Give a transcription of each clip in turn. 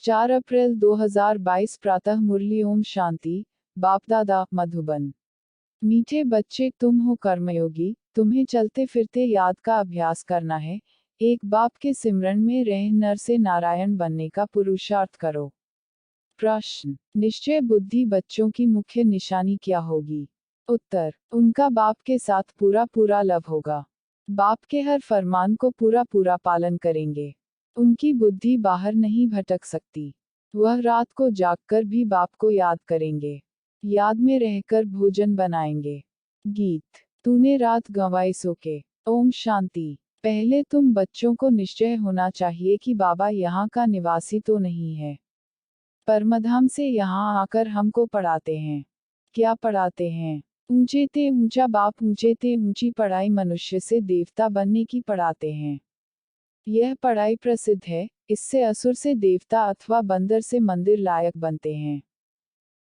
4 अप्रैल 2022 प्रातः मुरली। ओम शांति। बाप दादा मधुबन। मीठे बच्चे, तुम हो कर्मयोगी, तुम्हें चलते फिरते याद का अभ्यास करना है। एक बाप के सिमरन में रह नर से नारायण बनने का पुरुषार्थ करो। प्रश्न: निश्चय बुद्धि बच्चों की मुख्य निशानी क्या होगी? उत्तर: उनका बाप के साथ पूरा पूरा लव होगा। बाप के हर फरमान को पूरा पूरा पालन करेंगे। उनकी बुद्धि बाहर नहीं भटक सकती। वह रात को जागकर भी बाप को याद करेंगे। याद में रहकर भोजन बनाएंगे। गीत। तूने रात गंवाई सो के। ओम शांति। पहले तुम बच्चों को निश्चय होना चाहिए कि बाबा यहाँ का निवासी तो नहीं है। परमधाम से यहाँ आकर हमको पढ़ाते हैं। क्या पढ़ाते हैं? ऊंचे ते ऊंचा बाप, ऊंचे ते ऊंची पढ़ाई, मनुष्य से देवता बनने की पढ़ाते हैं। यह पढ़ाई प्रसिद्ध है। इससे असुर से देवता अथवा बंदर से मंदिर लायक बनते हैं।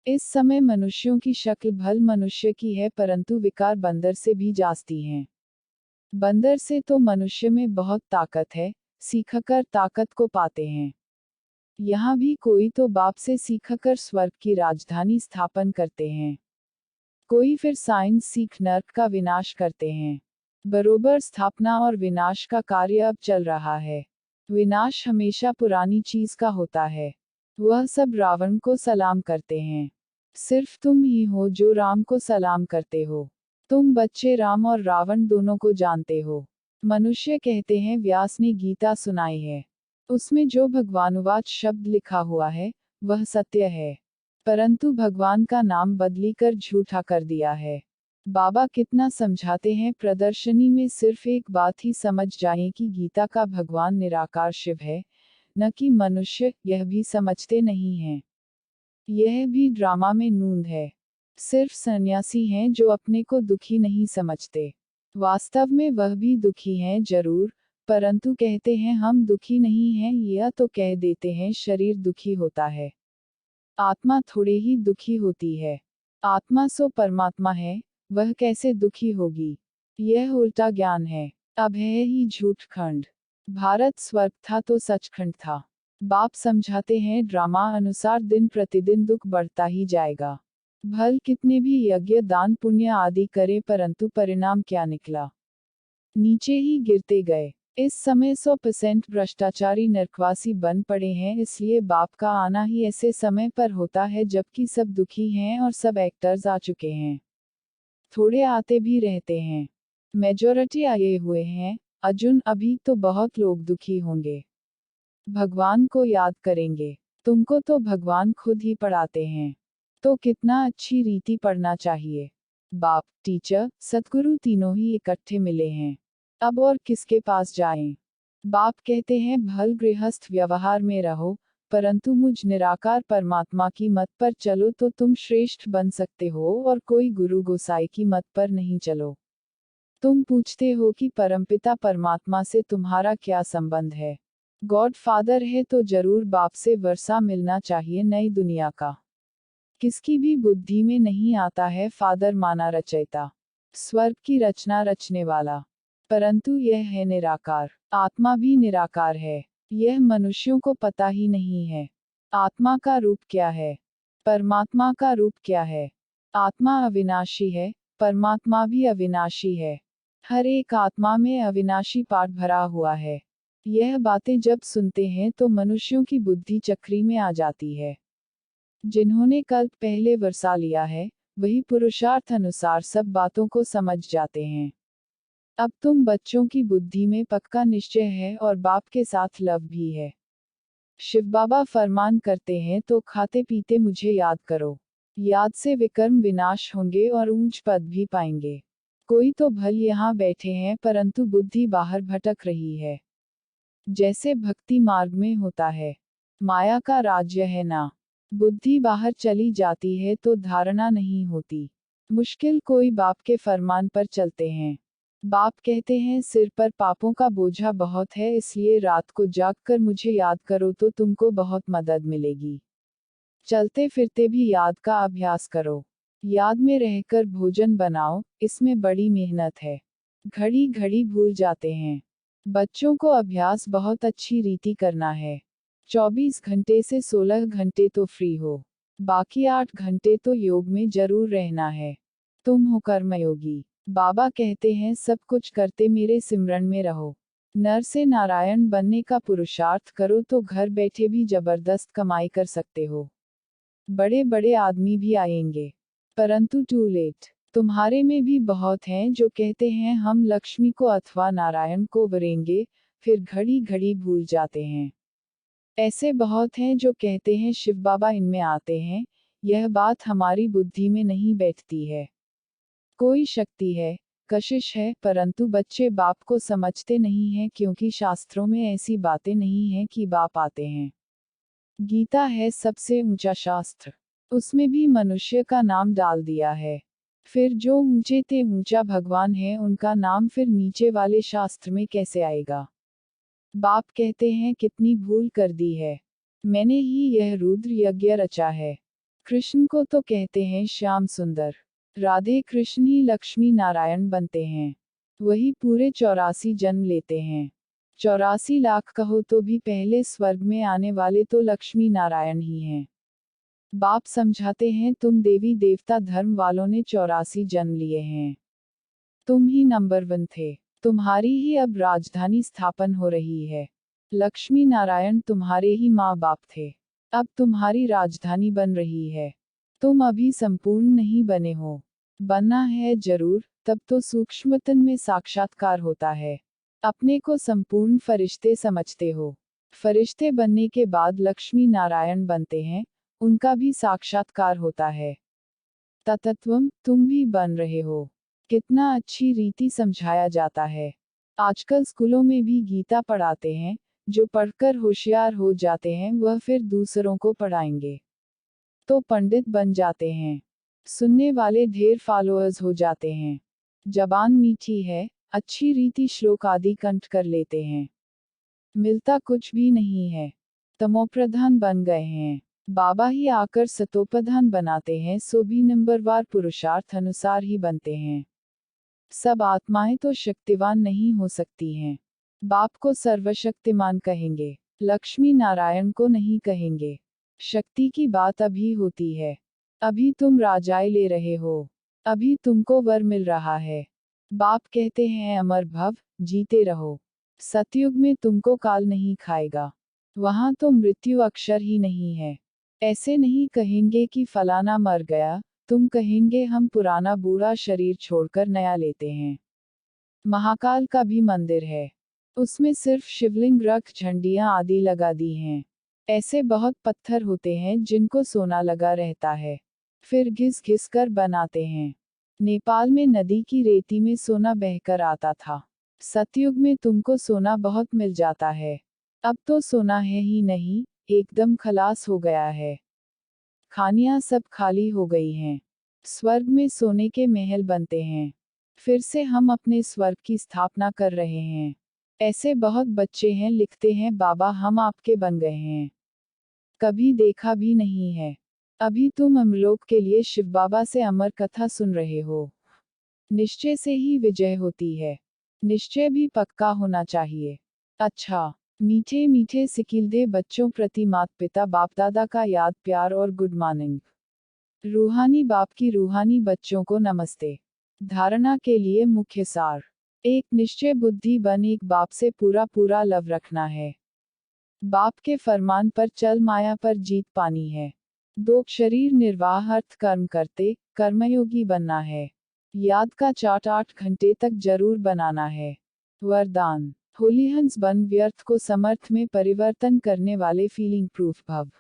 इस समय मनुष्यों की शक्ल भल मनुष्य की है, परंतु विकार बंदर से भी जास्ती हैं। बंदर से तो मनुष्य में बहुत ताकत है, सीखकर ताकत को पाते हैं। यहाँ भी कोई तो बाप से सीखकर स्वर्ग की राजधानी स्थापन करते हैं। कोई फिर साइंस सीख नर्क का विनाश करते हैं। बरोबर स्थापना और विनाश का कार्य अब चल रहा है। विनाश हमेशा पुरानी चीज का होता है। वह सब रावण को सलाम करते हैं। सिर्फ तुम ही हो जो राम को सलाम करते हो। तुम बच्चे राम और रावण दोनों को जानते हो। मनुष्य कहते हैं व्यास ने गीता सुनाई है, उसमें जो भगवानुवाच शब्द लिखा हुआ है वह सत्य है, परंतु भगवान का नाम बदली कर झूठा कर दिया है। बाबा कितना समझाते हैं, प्रदर्शनी में सिर्फ एक बात ही समझ जाएं कि गीता का भगवान निराकार शिव है, न कि मनुष्य। यह भी समझते नहीं हैं। यह भी ड्रामा में नूंद है। सिर्फ सन्यासी हैं जो अपने को दुखी नहीं समझते। वास्तव में वह भी दुखी हैं जरूर, परंतु कहते हैं हम दुखी नहीं हैं, या तो कह देते हैं शरीर दुखी होता है। आत्मा थोड़े ही दुखी होती है। आत्मा सो परमात्मा है, वह कैसे दुखी होगी? यह उल्टा ज्ञान है। अब है ही झूठ खंड। भारत स्वर्ग था तो सचखंड था। बाप समझाते हैं ड्रामा अनुसार दिन प्रतिदिन दुख बढ़ता ही जाएगा। भल कितने भी यज्ञ दान पुण्य आदि करे, परंतु परिणाम क्या निकला? नीचे ही गिरते गए। इस समय 100% भ्रष्टाचारी नरकवासी बन पड़े हैं। इसलिए बाप का आना ही ऐसे समय पर होता है जबकि सब दुखी हैं और सब एक्टर्स आ चुके हैं। थोड़े आते भी रहते हैं। मेजॉरिटी आए हुए हैं। अर्जुन, अभी तो बहुत लोग दुखी होंगे। भगवान को याद करेंगे। तुमको तो भगवान खुद ही पढ़ाते हैं, तो कितना अच्छी रीति पढ़ना चाहिए। बाप, टीचर, सतगुरु तीनों ही इकट्ठे मिले हैं। अब और किसके पास जाएं? बाप कहते हैं भल गृहस्थ व्यवहार में रहो, परंतु मुझ निराकार परमात्मा की मत पर चलो तो तुम श्रेष्ठ बन सकते हो, और कोई गुरु गोसाई की मत पर नहीं चलो। तुम पूछते हो कि परमपिता परमात्मा से तुम्हारा क्या संबंध है? गॉड फादर है तो जरूर बाप से वर्षा मिलना चाहिए नई दुनिया का। किसकी भी बुद्धि में नहीं आता है फादर माना रचयिता, स्वर्ग की रचना रचने वाला, परंतु यह है निराकार। आत्मा भी निराकार है। यह मनुष्यों को पता ही नहीं है। आत्मा का रूप क्या है? परमात्मा का रूप क्या है? आत्मा अविनाशी है, परमात्मा भी अविनाशी है। हर एक आत्मा में अविनाशी पाठ भरा हुआ है। यह बातें जब सुनते हैं तो मनुष्यों की बुद्धि चक्री में आ जाती है। जिन्होंने कल्प पहले वर्षा लिया है, वही पुरुषार्थ अनुसार सब बातों को समझ जाते हैं। अब तुम बच्चों की बुद्धि में पक्का निश्चय है और बाप के साथ लव भी है। शिव बाबा फरमान करते हैं तो खाते पीते मुझे याद करो। याद से विकर्म विनाश होंगे और ऊंच पद भी पाएंगे। कोई तो भल यहाँ बैठे हैं परंतु बुद्धि बाहर भटक रही है। जैसे भक्ति मार्ग में होता है। माया का राज्य है ना। बुद्धि बाहर चली जाती है तो धारणा नहीं होती। मुश्किल कोई बाप के फरमान पर चलते हैं। बाप कहते हैं सिर पर पापों का बोझा बहुत है, इसलिए रात को जागकर मुझे याद करो तो तुमको बहुत मदद मिलेगी। चलते फिरते भी याद का अभ्यास करो। याद में रहकर भोजन बनाओ, इसमें बड़ी मेहनत है। घड़ी घड़ी भूल जाते हैं। बच्चों को अभ्यास बहुत अच्छी रीति करना है। 24 घंटे से 16 घंटे तो फ्री हो, बाकी 8 घंटे तो योग में जरूर रहना है। तुम हो कर्मयोगी। बाबा कहते हैं सब कुछ करते मेरे सिमरन में रहो। नर से नारायण बनने का पुरुषार्थ करो तो घर बैठे भी जबरदस्त कमाई कर सकते हो। बड़े बड़े आदमी भी आएंगे, परंतु टू लेट। तुम्हारे में भी बहुत हैं जो कहते हैं हम लक्ष्मी को अथवा नारायण को वरेंगे, फिर घड़ी घड़ी भूल जाते हैं। ऐसे बहुत हैं जो कहते हैं शिव बाबा इनमें आते हैं, यह बात हमारी बुद्धि में नहीं बैठती है। कोई शक्ति है, कशिश है, परंतु बच्चे बाप को समझते नहीं हैं क्योंकि शास्त्रों में ऐसी बातें नहीं हैं कि बाप आते हैं। गीता है सबसे ऊंचा शास्त्र, उसमें भी मनुष्य का नाम डाल दिया है। फिर जो ऊंचे ते ऊंचा भगवान है उनका नाम फिर नीचे वाले शास्त्र में कैसे आएगा। बाप कहते हैं कितनी भूल कर दी है, मैंने ही यह रुद्र यज्ञ रचा है। कृष्ण को तो कहते हैं श्याम सुंदर, राधे कृष्ण ही लक्ष्मी नारायण बनते हैं, वही पूरे 84 जन्म लेते हैं। 84 लाख कहो तो भी पहले स्वर्ग में आने वाले तो लक्ष्मी नारायण ही हैं। बाप समझाते हैं तुम देवी देवता धर्म वालों ने 84 जन्म लिए हैं, तुम ही नंबर 1 थे, तुम्हारी ही अब राजधानी स्थापन हो रही है। लक्ष्मी नारायण तुम्हारे ही माँ बाप थे, अब तुम्हारी राजधानी बन रही है। तुम अभी संपूर्ण नहीं बने हो, बनना है जरूर, तब तो सूक्ष्मतन में साक्षात्कार होता है। अपने को संपूर्ण फरिश्ते समझते हो, फरिश्ते बनने के बाद लक्ष्मी नारायण बनते हैं, उनका भी साक्षात्कार होता है। ततत्वम तुम भी बन रहे हो, कितना अच्छी रीति समझाया जाता है। आजकल स्कूलों में भी गीता पढ़ाते हैं, जो पढ़कर होशियार हो जाते हैं वह फिर दूसरों को पढ़ाएंगे तो पंडित बन जाते हैं, सुनने वाले ढेर फॉलोअर्स हो जाते हैं। जबान मीठी है, अच्छी रीति श्लोक आदि कंठ कर लेते हैं, मिलता कुछ भी नहीं है, तमोप्रधान बन गए हैं। बाबा ही आकर सतोप्रधान बनाते हैं, सो भी नंबरवार पुरुषार्थ अनुसार ही बनते हैं। सब आत्माएं तो शक्तिवान नहीं हो सकती हैं। बाप को सर्वशक्तिमान कहेंगे, लक्ष्मी नारायण को नहीं कहेंगे। शक्ति की बात अभी होती है, अभी तुम राजाए ले रहे हो, अभी तुमको वर मिल रहा है। बाप कहते हैं अमर भव, जीते रहो। सतयुग में तुमको काल नहीं खाएगा, वहां तो मृत्यु अक्षर ही नहीं है। ऐसे नहीं कहेंगे कि फलाना मर गया, तुम कहेंगे हम पुराना बूढ़ा शरीर छोड़कर नया लेते हैं। महाकाल का भी मंदिर है, उसमें सिर्फ शिवलिंग रख झंडियां आदि लगा दी हैं। ऐसे बहुत पत्थर होते हैं जिनको सोना लगा रहता है, फिर घिस घिस कर बनाते हैं। नेपाल में नदी की रेती में सोना बहकर आता था। सतयुग में तुमको सोना बहुत मिल जाता है, अब तो सोना है ही नहीं, एकदम खलास हो गया है। खानियां सब खाली हो गई हैं, स्वर्ग में सोने के महल बनते हैं, फिर से हम अपने स्वर्ग की स्थापना कर रहे हैं। ऐसे बहुत बच्चे हैं लिखते हैं बाबा हम आपके बन गए हैं, कभी देखा भी नहीं है। अभी तुम अमलोक के लिए शिव बाबा से अमर कथा सुन रहे हो। निश्चय से ही विजय होती है, निश्चय भी पक्का होना चाहिए। अच्छा, मीठे मीठे सिकिलदे बच्चों प्रति माता पिता बाप दादा का याद प्यार और गुड मॉर्निंग। रूहानी बाप की रूहानी बच्चों को नमस्ते। धारणा के लिए मुख्य सार, एक निश्चय बुद्धि बन एक बाप से पूरा पूरा लव रखना है। बाप के फरमान पर चल माया पर जीत पानी है। 2 शरीर निर्वाह अर्थ कर्म करते, कर्मयोगी बनना है। याद का चार्ट 8 घंटे तक जरूर बनाना है। वरदान, होलीहंस बन व्यर्थ को समर्थ में परिवर्तन करने वाले फीलिंग प्रूफ भव।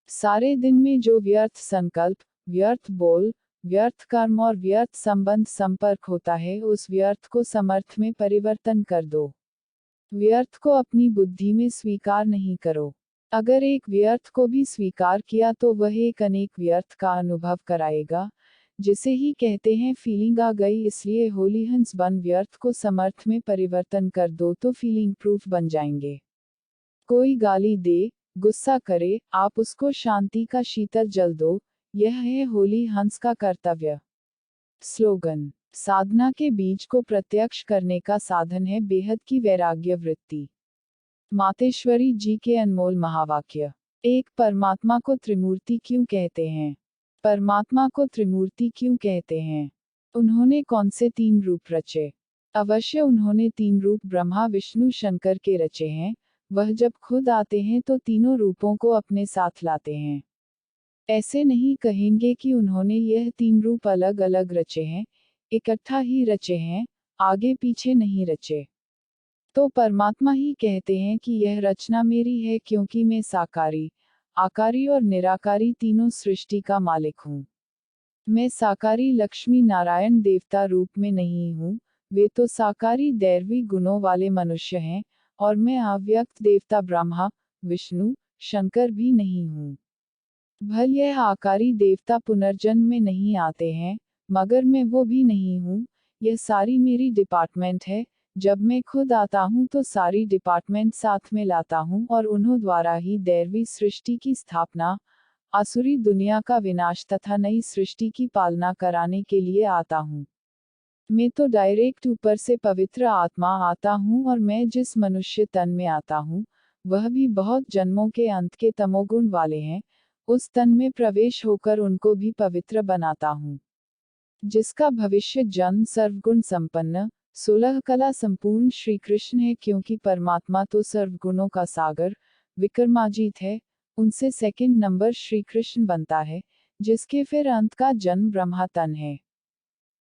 सारे दिन में जो व्यर्थ संकल्प, व्यर्थ बोल, व्यर्थ कर्म और व्यर्थ संबंध संपर्क होता है उस व्यर्थ को समर्थ में परिवर्तन कर दो। व्यर्थ को अपनी बुद्धि में स्वीकार नहीं करो। अगर एक व्यर्थ को भी स्वीकार किया तो वह एक अनेक व्यर्थ का अनुभव कराएगा, जिसे ही कहते हैं फीलिंग आ गई। इसलिए होलीहंस बन व्यर्थ को समर्थ में परिवर्तन कर दो तो फीलिंग प्रूफ बन जाएंगे। कोई गाली दे, गुस्सा करे, आप उसको शांति का शीतल जल दो, यह है होली हंस का कर्तव्य। स्लोगन, साधना के बीज को प्रत्यक्ष करने का साधन है बेहद की वैराग्य वृत्ति। मातेश्वरी जी के अनमोल महावाक्य। एक, परमात्मा को त्रिमूर्ति क्यों कहते हैं? परमात्मा को त्रिमूर्ति क्यों कहते हैं? उन्होंने कौन से 3 रूप रचे? अवश्य उन्होंने 3 रूप ब्रह्मा विष्णु शंकर के रचे हैं। वह जब खुद आते हैं तो तीनों रूपों को अपने साथ लाते हैं। ऐसे नहीं कहेंगे कि उन्होंने यह 3 रूप अलग अलग रचे हैं, इकट्ठा ही रचे हैं, आगे पीछे नहीं रचे। तो परमात्मा ही कहते हैं कि यह रचना मेरी है, क्योंकि मैं साकारी, आकारी और निराकारी तीनों सृष्टि का मालिक हूँ। मैं साकारी लक्ष्मी नारायण देवता रूप में नहीं हूँ, वे तो साकारी दैवी गुणों वाले मनुष्य हैं, और मैं अव्यक्त देवता ब्रह्मा विष्णु शंकर भी नहीं हूँ। भल यह आकारी देवता पुनर्जन्म में नहीं आते हैं, मगर मैं वो भी नहीं हूँ। यह सारी मेरी डिपार्टमेंट है। जब मैं खुद आता हूँ तो सारी डिपार्टमेंट साथ में लाता हूँ और उन्हों द्वारा ही दैवी सृष्टि की स्थापना, आसुरी दुनिया का विनाश तथा नई सृष्टि की पालना कराने के लिए आता हूँ। मैं तो डायरेक्ट ऊपर से पवित्र आत्मा आता हूँ, और मैं जिस मनुष्य तन में आता हूँ, वह भी बहुत जन्मों के अंत के तमोगुण वाले हैं। उस तन में प्रवेश होकर उनको भी पवित्र बनाता हूँ। जिसका भविष्य जन्म सर्वगुण संपन्न, 16 कला संपूर्ण श्री कृष्ण है, क्योंकि परमात्मा तो सर्वगुणों का सागर विक्रमाजीत है। उनसे सेकंड नंबर श्री कृष्ण बनता है, जिसके फिर अंत का जन्म ब्रह्मा तन है।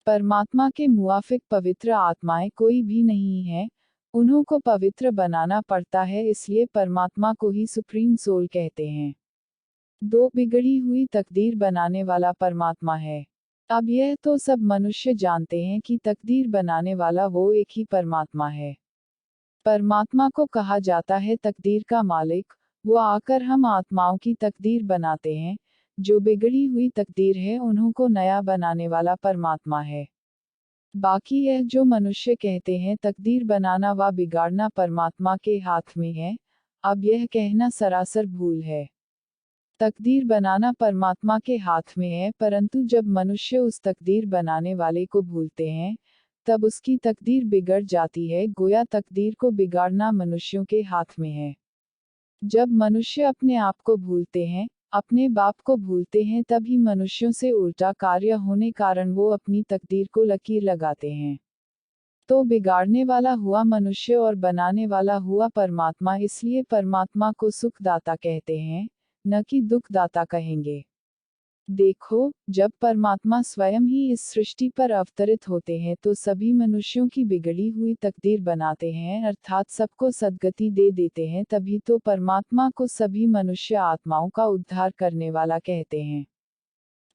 परमात्मा के मुआफिक पवित्र आत्माएं कोई भी नहीं है। उन्हों को पवित्र बनाना पड़ता है, इसलिए परमात्मा को ही सुप्रीम सोल कहते हैं। 2, बिगड़ी हुई तकदीर बनाने वाला परमात्मा है। अब यह तो सब मनुष्य जानते हैं कि तकदीर बनाने वाला वो एक ही परमात्मा है। परमात्मा को कहा जाता है तकदीर का मालिक। वो आकर हम आत्माओं की तकदीर बनाते हैं। जो बिगड़ी हुई तकदीर है उन्हों को नया बनाने वाला परमात्मा है। बाकी यह जो मनुष्य कहते हैं तकदीर बनाना व बिगाड़ना परमात्मा के हाथ में है, अब यह कहना सरासर भूल है। तकदीर बनाना परमात्मा के हाथ में है, परंतु जब मनुष्य उस तकदीर बनाने वाले को भूलते हैं, तब उसकी तकदीर बिगड़ जाती है। गोया तकदीर को बिगाड़ना मनुष्यों के हाथ में है। जब मनुष्य अपने आप को भूलते हैं, अपने बाप को भूलते हैं, तभी मनुष्यों से उल्टा कार्य होने कारण वो अपनी तकदीर को लकीर लगाते हैं। तो बिगाड़ने वाला हुआ मनुष्य और बनाने वाला हुआ परमात्मा, इसलिए परमात्मा को सुखदाता कहते हैं, न कि दुखदाता कहेंगे। देखो, जब परमात्मा स्वयं ही इस सृष्टि पर अवतरित होते हैं तो सभी मनुष्यों की बिगड़ी हुई तकदीर बनाते हैं, अर्थात सबको सद्गति दे देते हैं। तभी तो परमात्मा को सभी मनुष्य आत्माओं का उद्धार करने वाला कहते हैं।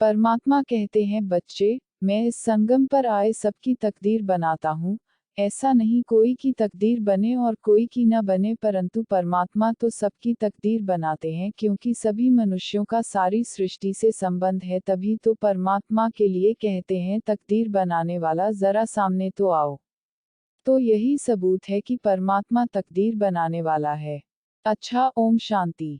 परमात्मा कहते हैं, बच्चे, मैं इस संगम पर आए सबकी तकदीर बनाता हूँ। ऐसा नहीं कोई की तकदीर बने और कोई की न बने, परंतु परमात्मा तो सबकी तकदीर बनाते हैं, क्योंकि सभी मनुष्यों का सारी सृष्टि से संबंध है। तभी तो परमात्मा के लिए कहते हैं, तकदीर बनाने वाला जरा सामने तो आओ। तो यही सबूत है कि परमात्मा तकदीर बनाने वाला है। अच्छा, ओम शांति।